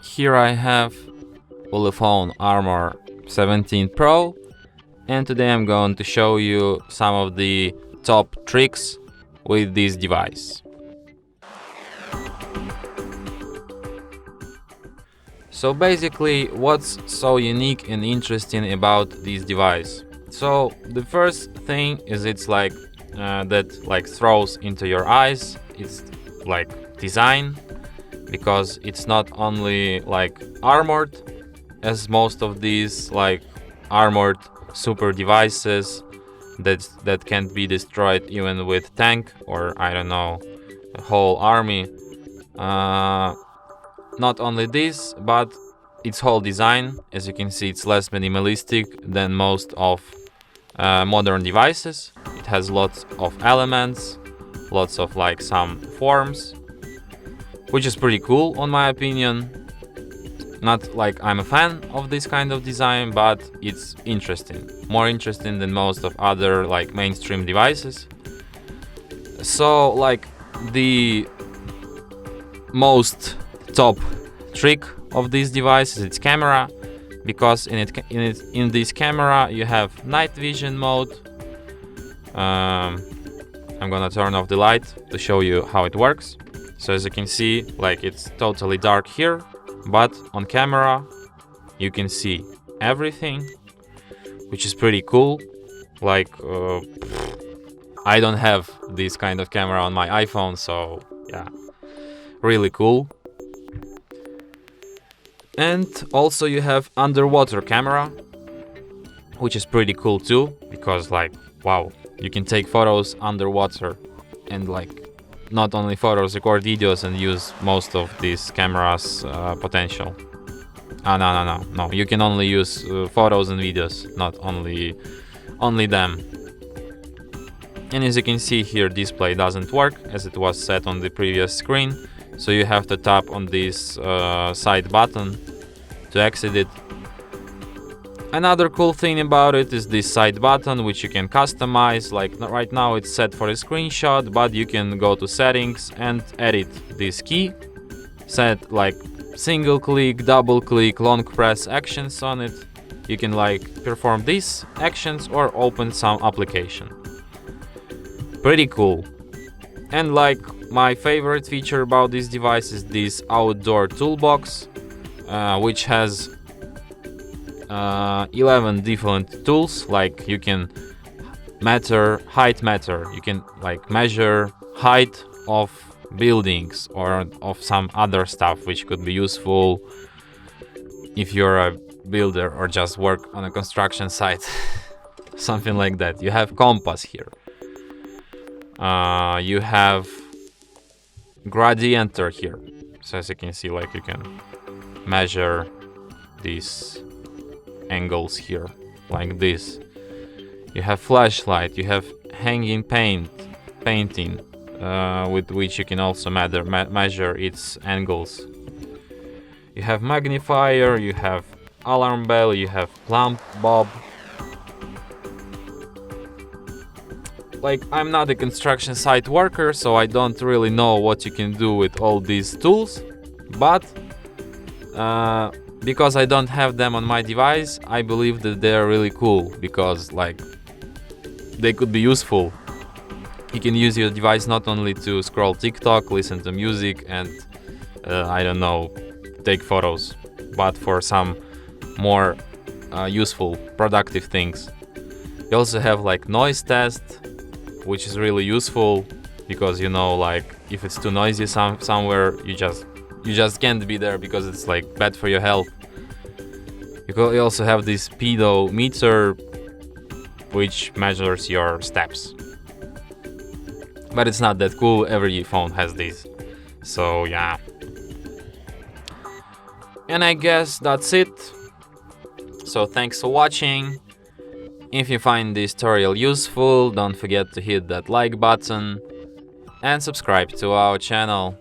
Here I have ULEFONE Armor 17 Pro, and today I'm going to show you some of the top tricks with this device. So basically, what's so unique and interesting about this device? So the first thing is it's like that throws into your eyes. It's like design, because it's not only like armored as most of these like armored super devices that can't be destroyed even with tank or I don't know a whole army. Not only this, but its whole design, as you can see, it's less minimalistic than most of modern devices. It has lots of elements, lots of like some forms, which is pretty cool on my opinion. Not like I'm a fan of this kind of design, but it's interesting. More interesting than most of other like mainstream devices. So like the most top trick of this device is its camera, because in this camera you have night vision mode. I'm gonna turn off the light to show you how it works. So as you can see, like it's totally dark here, but on camera you can see everything, which is pretty cool. Like I don't have this kind of camera on my iPhone, so yeah, really cool. And also you have underwater camera, which is pretty cool too, because like wow, you can take photos underwater and like not only photos, record videos and use most of this camera's potential. No, you can only use photos and videos, not only them. And as you can see here, display doesn't work as it was set on the previous screen, so you have to tap on this side button to exit it. Another cool thing about it is this side button, which you can customize. Like right now it's set for a screenshot, but you can go to settings and edit this key. Set like single click, double click, long press actions on it. You can like perform these actions or open some application. Pretty cool. And like my favorite feature about this device is this outdoor toolbox, which has 11 different tools. Like you can height meter, you can like measure height of buildings or of some other stuff which could be useful if you're a builder or just work on a construction site. Something like that. You have compass here. You have gradienter here, so as you can see, like you can measure these angles here like this. You have flashlight, you have hanging painting, with which you can also measure its angles. You have magnifier, you have alarm bell, you have lamp bulb. Like I'm not a construction site worker, so I don't really know what you can do with all these tools, but because I don't have them on my device, I believe that they're really cool, because like they could be useful. You can use your device not only to scroll TikTok, listen to music and I don't know, take photos, but for some more useful, productive things. You also have like noise test, which is really useful, because you know, like if it's too noisy somewhere, you just can't be there because it's like bad for your health. You also have this speedometer, which measures your steps, but it's not that cool. Every phone has this, so yeah. And I guess that's it. So thanks for watching. If you find this tutorial useful, don't forget to hit that like button and subscribe to our channel.